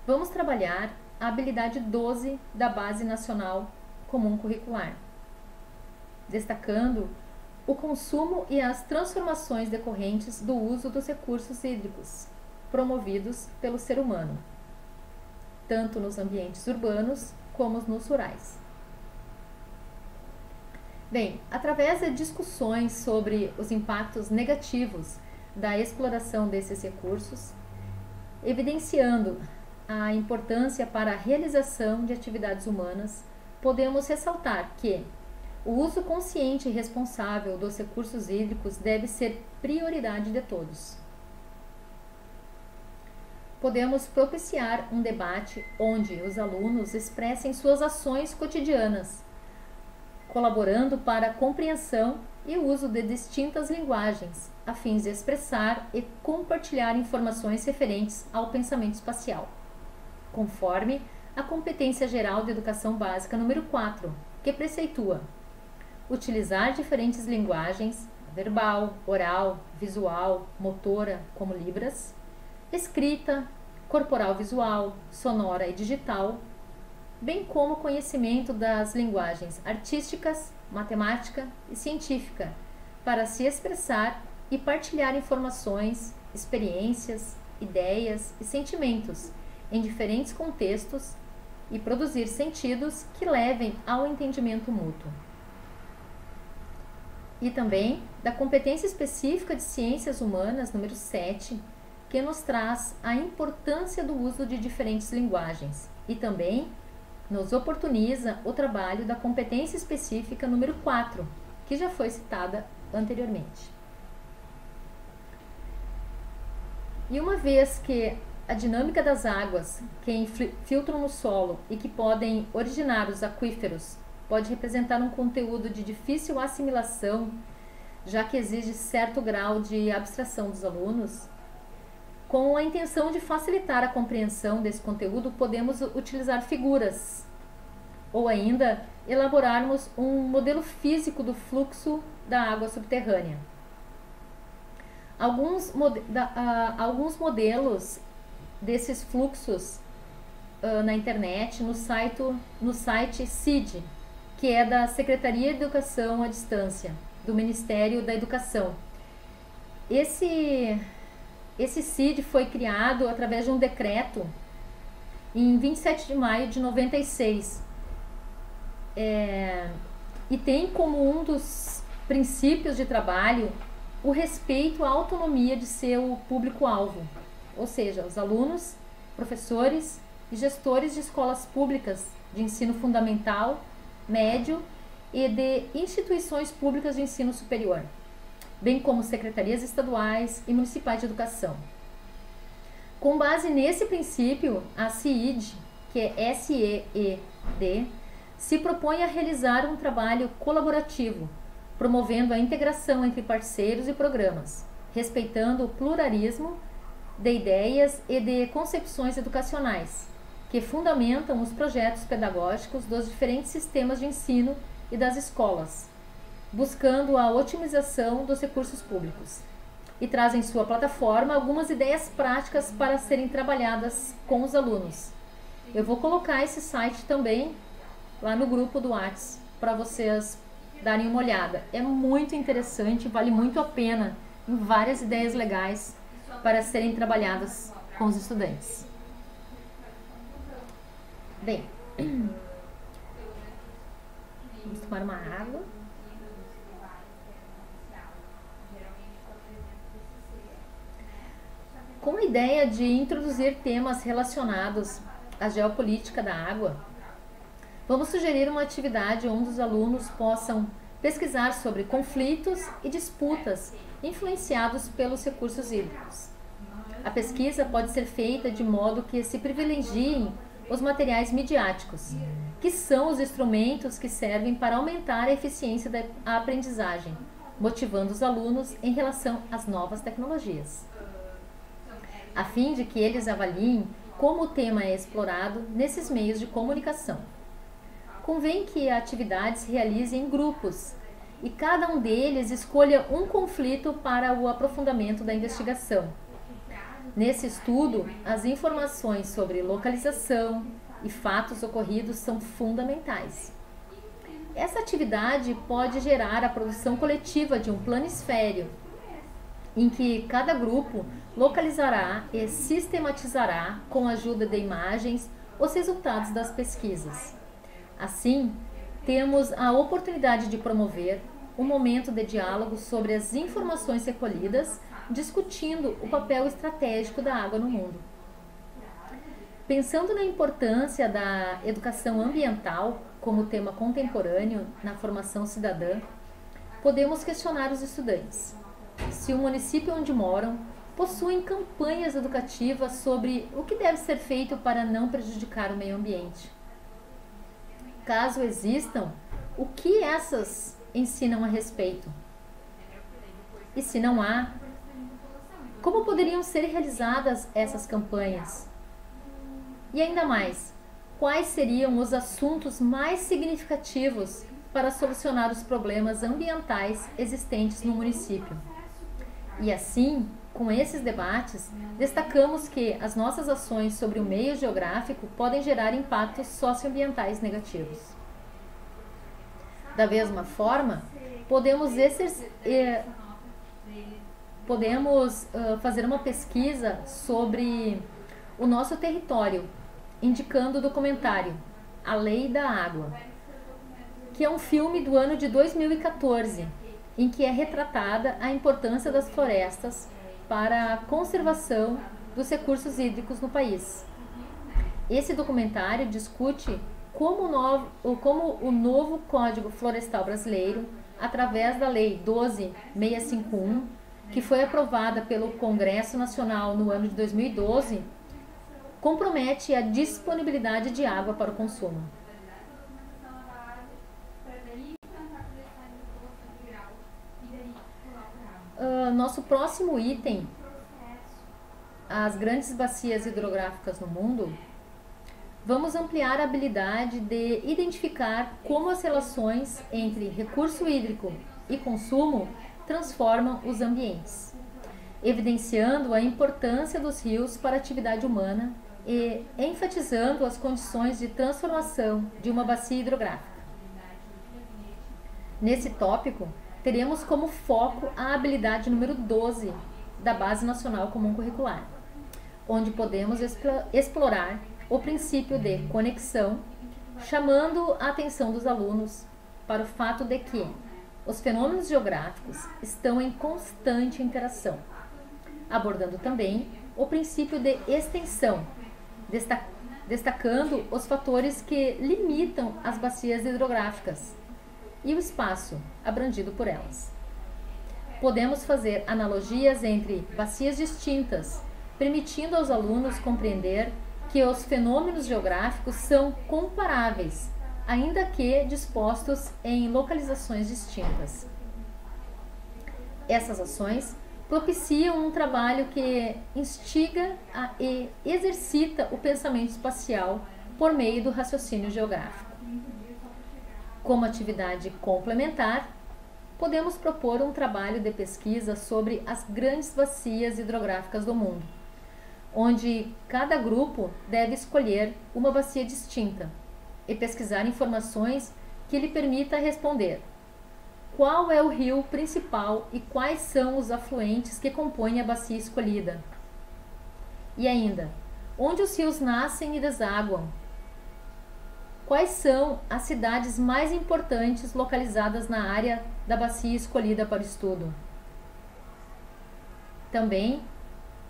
vamos trabalhar a habilidade 12 da Base Nacional Comum Curricular, destacando o consumo e as transformações decorrentes do uso dos recursos hídricos promovidos pelo ser humano, tanto nos ambientes urbanos como nos rurais. Bem, através de discussões sobre os impactos negativos da exploração desses recursos, evidenciando a importância para a realização de atividades humanas, podemos ressaltar que o uso consciente e responsável dos recursos hídricos deve ser prioridade de todos. Podemos propiciar um debate onde os alunos expressem suas ações cotidianas, colaborando para a compreensão e uso de distintas linguagens, a fim de expressar e compartilhar informações referentes ao pensamento espacial, conforme a Competência Geral de Educação Básica número 4, que preceitua utilizar diferentes linguagens, verbal, oral, visual, motora, como libras, escrita, corporal visual, sonora e digital, bem como conhecimento das linguagens artísticas, matemática e científica, para se expressar e partilhar informações, experiências, ideias e sentimentos em diferentes contextos e produzir sentidos que levem ao entendimento mútuo. E também da competência específica de ciências humanas, número 7, que nos traz a importância do uso de diferentes linguagens e também nos oportuniza o trabalho da competência específica número 4, que já foi citada anteriormente. E uma vez que a dinâmica das águas que infiltram no solo e que podem originar os aquíferos pode representar um conteúdo de difícil assimilação, já que exige certo grau de abstração dos alunos, com a intenção de facilitar a compreensão desse conteúdo, podemos utilizar figuras ou ainda elaborarmos um modelo físico do fluxo da água subterrânea. Alguns modelos desses fluxos na internet, no site CID, que é da Secretaria de Educação à Distância, do Ministério da Educação. Esse CID foi criado através de um decreto em 27 de maio de 96. e tem como um dos princípios de trabalho o respeito à autonomia de seu público-alvo, ou seja, os alunos, professores e gestores de escolas públicas de ensino fundamental, médio e de instituições públicas de ensino superior, bem como secretarias estaduais e municipais de educação. Com base nesse princípio, a SEED, que é S-E-E-D, se propõe a realizar um trabalho colaborativo, promovendo a integração entre parceiros e programas, respeitando o pluralismo de ideias e de concepções educacionais, que fundamentam os projetos pedagógicos dos diferentes sistemas de ensino e das escolas, buscando a otimização dos recursos públicos, e traz em sua plataforma algumas ideias práticas para serem trabalhadas com os alunos. Eu vou colocar esse site também lá no grupo do WhatsApp para vocês darem uma olhada. É muito interessante, vale muito a pena, em várias ideias legais para serem trabalhadas com os estudantes. Bem, vamos tomar uma água. Com a ideia de introduzir temas relacionados à geopolítica da água, vamos sugerir uma atividade onde os alunos possam pesquisar sobre conflitos e disputas influenciados pelos recursos hídricos. A pesquisa pode ser feita de modo que se privilegiem os materiais midiáticos, que são os instrumentos que servem para aumentar a eficiência da aprendizagem, motivando os alunos em relação às novas tecnologias, a fim de que eles avaliem como o tema é explorado nesses meios de comunicação. Convém que a atividade se realize em grupos e cada um deles escolha um conflito para o aprofundamento da investigação. Nesse estudo, as informações sobre localização e fatos ocorridos são fundamentais. Essa atividade pode gerar a produção coletiva de um planisfério, em que cada grupo localizará e sistematizará, com a ajuda de imagens, os resultados das pesquisas. Assim, temos a oportunidade de promover um momento de diálogo sobre as informações recolhidas, discutindo o papel estratégico da água no mundo. Pensando na importância da educação ambiental como tema contemporâneo na formação cidadã, podemos questionar os estudantes se o município onde moram possuem campanhas educativas sobre o que deve ser feito para não prejudicar o meio ambiente. Caso existam, o que essas ensinam a respeito? E se não há, como poderiam ser realizadas essas campanhas? E ainda mais, quais seriam os assuntos mais significativos para solucionar os problemas ambientais existentes no município? E assim, com esses debates, destacamos que as nossas ações sobre o meio geográfico podem gerar impactos socioambientais negativos. Da mesma forma, podemos fazer uma pesquisa sobre o nosso território, indicando o documentário A Lei da Água, que é um filme do ano de 2014, em que é retratada a importância das florestas para a conservação dos recursos hídricos no país. Esse documentário discute como o novo Código Florestal Brasileiro, através da Lei 12.651, que foi aprovada pelo Congresso Nacional no ano de 2012, compromete a disponibilidade de água para o consumo. Nosso próximo item, as grandes bacias hidrográficas no mundo, vamos ampliar a habilidade de identificar como as relações entre recurso hídrico e consumo transformam os ambientes, evidenciando a importância dos rios para a atividade humana e enfatizando as condições de transformação de uma bacia hidrográfica. Nesse tópico, teremos como foco a habilidade número 12 da Base Nacional Comum Curricular, onde podemos explorar o princípio de conexão, chamando a atenção dos alunos para o fato de que os fenômenos geográficos estão em constante interação, abordando também o princípio de extensão, destacando os fatores que limitam as bacias hidrográficas e o espaço abrangido por elas. Podemos fazer analogias entre bacias distintas, permitindo aos alunos compreender que os fenômenos geográficos são comparáveis, ainda que dispostos em localizações distintas. Essas ações propiciam um trabalho que instiga e exercita o pensamento espacial por meio do raciocínio geográfico. Como atividade complementar, podemos propor um trabalho de pesquisa sobre as grandes bacias hidrográficas do mundo, onde cada grupo deve escolher uma bacia distinta e pesquisar informações que lhe permita responder: qual é o rio principal e quais são os afluentes que compõem a bacia escolhida? E ainda, onde os rios nascem e desaguam? Quais são as cidades mais importantes localizadas na área da bacia escolhida para o estudo? Também,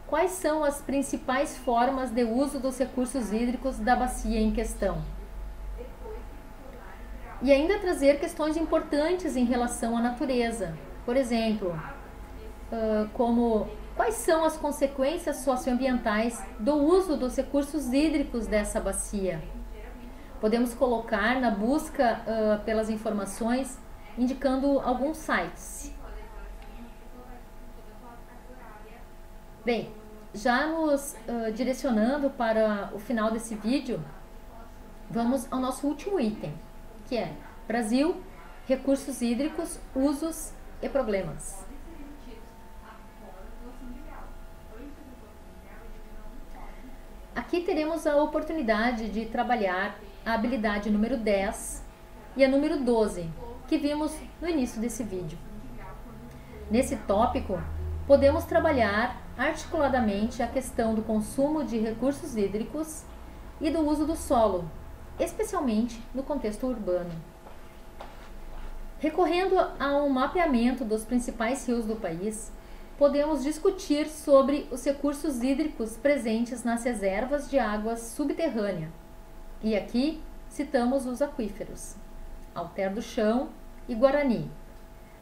quais são as principais formas de uso dos recursos hídricos da bacia em questão? E ainda trazer questões importantes em relação à natureza. Por exemplo, como quais são as consequências socioambientais do uso dos recursos hídricos dessa bacia? Podemos colocar na busca pelas informações, indicando alguns sites. Bem, já nos direcionando para o final desse vídeo, vamos ao nosso último item, que é Brasil, recursos hídricos, usos e problemas. Aqui teremos a oportunidade de trabalhar a habilidade número 10 e a número 12, que vimos no início desse vídeo. Nesse tópico, podemos trabalhar articuladamente a questão do consumo de recursos hídricos e do uso do solo, especialmente no contexto urbano. Recorrendo a um mapeamento dos principais rios do país, podemos discutir sobre os recursos hídricos presentes nas reservas de águas subterrânea. E aqui citamos os aquíferos, Alter do Chão e Guarani,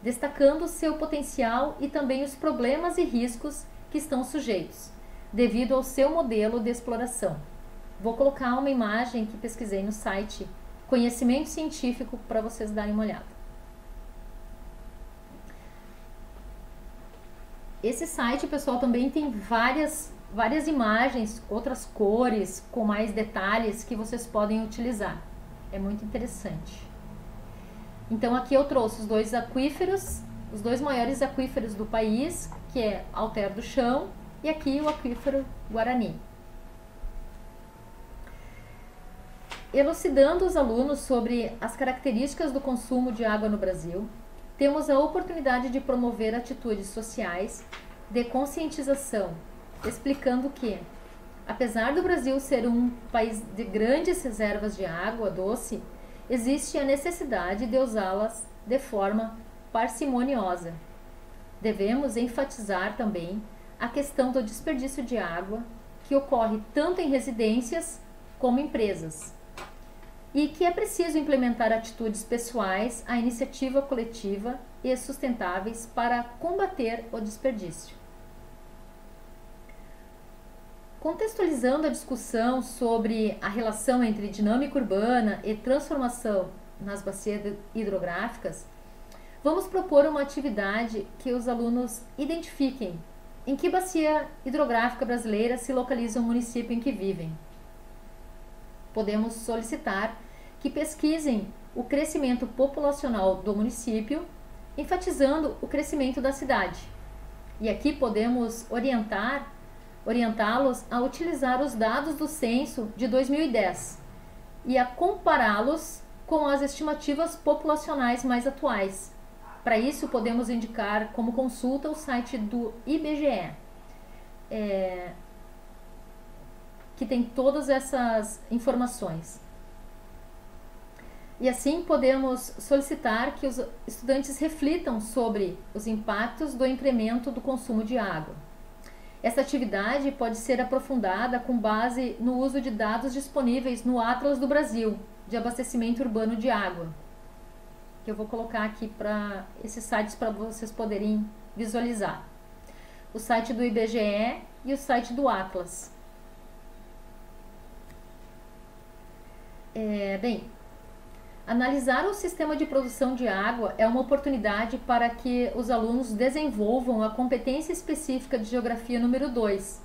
destacando seu potencial e também os problemas e riscos que estão sujeitos, devido ao seu modelo de exploração. Vou colocar uma imagem que pesquisei no site Conhecimento Científico para vocês darem uma olhada. Esse site, pessoal, também tem várias imagens, outras cores, com mais detalhes que vocês podem utilizar. É muito interessante. Então aqui eu trouxe os dois aquíferos, os dois maiores aquíferos do país, que é Alter do Chão e aqui o aquífero Guarani. Elucidando os alunos sobre as características do consumo de água no Brasil, temos a oportunidade de promover atitudes sociais de conscientização, explicando que, apesar do Brasil ser um país de grandes reservas de água doce, existe a necessidade de usá-las de forma parcimoniosa. Devemos enfatizar também a questão do desperdício de água, que ocorre tanto em residências como em empresas, e que é preciso implementar atitudes pessoais à iniciativa coletiva e sustentáveis para combater o desperdício. Contextualizando a discussão sobre a relação entre dinâmica urbana e transformação nas bacias hidrográficas, vamos propor uma atividade que os alunos identifiquem em que bacia hidrográfica brasileira se localiza o município em que vivem. Podemos solicitar que pesquisem o crescimento populacional do município, enfatizando o crescimento da cidade. E aqui podemos orientá-los a utilizar os dados do censo de 2010 e a compará-los com as estimativas populacionais mais atuais. Para isso, podemos indicar como consulta o site do IBGE, que tem todas essas informações. E assim podemos solicitar que os estudantes reflitam sobre os impactos do incremento do consumo de água. Essa atividade pode ser aprofundada com base no uso de dados disponíveis no Atlas do Brasil de abastecimento urbano de água, que eu vou colocar aqui para esses sites para vocês poderem visualizar. O site do IBGE e o site do Atlas. Bem, analisar o sistema de produção de água é uma oportunidade para que os alunos desenvolvam a competência específica de Geografia número 2,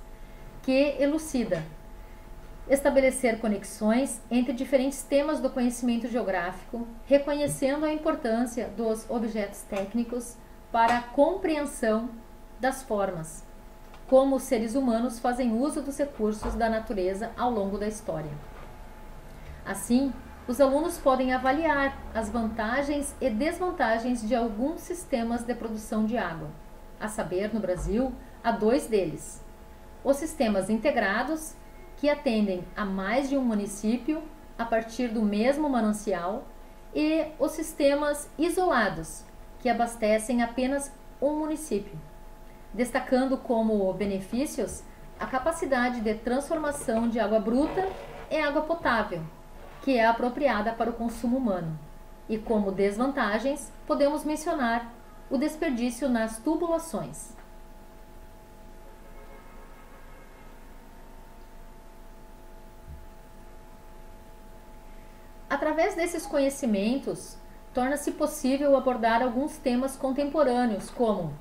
que elucida estabelecer conexões entre diferentes temas do conhecimento geográfico, reconhecendo a importância dos objetos técnicos para a compreensão das formas, como os seres humanos fazem uso dos recursos da natureza ao longo da história. Assim, os alunos podem avaliar as vantagens e desvantagens de alguns sistemas de produção de água. A saber, no Brasil, há 2 deles: os sistemas integrados, que atendem a mais de um município a partir do mesmo manancial, e os sistemas isolados, que abastecem apenas um município, destacando como benefícios a capacidade de transformação de água bruta em água potável, que é apropriada para o consumo humano. E como desvantagens, podemos mencionar o desperdício nas tubulações. Através desses conhecimentos, torna-se possível abordar alguns temas contemporâneos, como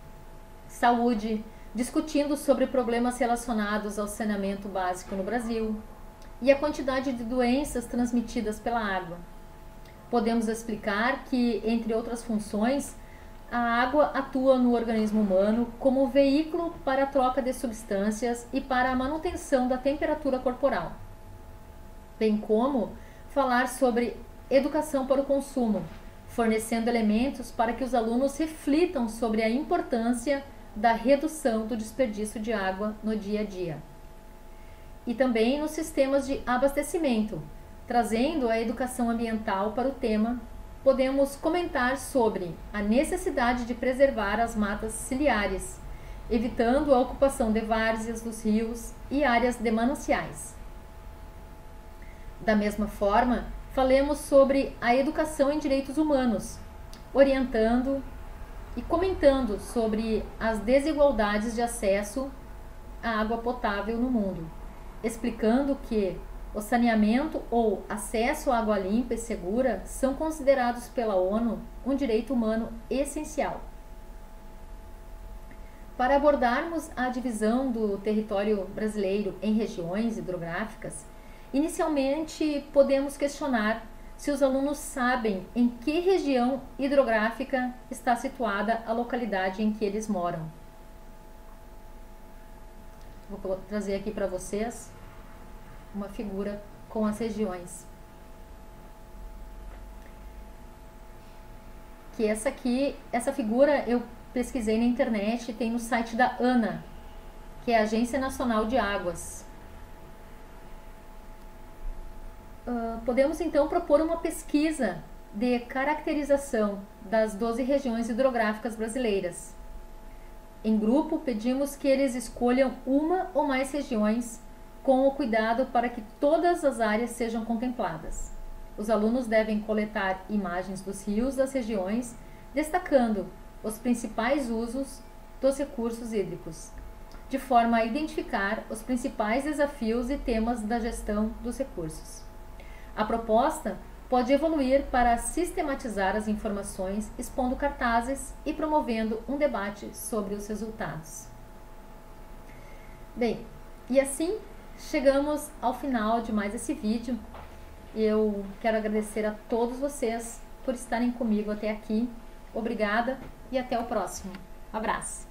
saúde, discutindo sobre problemas relacionados ao saneamento básico no Brasil, e a quantidade de doenças transmitidas pela água. Podemos explicar que, entre outras funções, a água atua no organismo humano como veículo para a troca de substâncias e para a manutenção da temperatura corporal, bem como falar sobre educação para o consumo, fornecendo elementos para que os alunos reflitam sobre a importância da redução do desperdício de água no dia a dia. E também nos sistemas de abastecimento, trazendo a educação ambiental para o tema, podemos comentar sobre a necessidade de preservar as matas ciliares, evitando a ocupação de várzeas dos rios e áreas de mananciais. Da mesma forma, falemos sobre a educação em direitos humanos, orientando e comentando sobre as desigualdades de acesso à água potável no mundo, explicando que o saneamento ou acesso à água limpa e segura são considerados pela ONU um direito humano essencial. Para abordarmos a divisão do território brasileiro em regiões hidrográficas, inicialmente podemos questionar se os alunos sabem em que região hidrográfica está situada a localidade em que eles moram. Vou trazer aqui para vocês uma figura com as regiões. Que essa figura eu pesquisei na internet, tem no site da ANA, que é a Agência Nacional de Águas. Podemos então propor uma pesquisa de caracterização das 12 regiões hidrográficas brasileiras. Em grupo, pedimos que eles escolham uma ou mais regiões com o cuidado para que todas as áreas sejam contempladas. Os alunos devem coletar imagens dos rios das regiões, destacando os principais usos dos recursos hídricos, de forma a identificar os principais desafios e temas da gestão dos recursos. A proposta pode evoluir para sistematizar as informações, expondo cartazes e promovendo um debate sobre os resultados. Bem, e assim chegamos ao final de mais esse vídeo. Eu quero agradecer a todos vocês por estarem comigo até aqui. Obrigada e até o próximo. Abraço!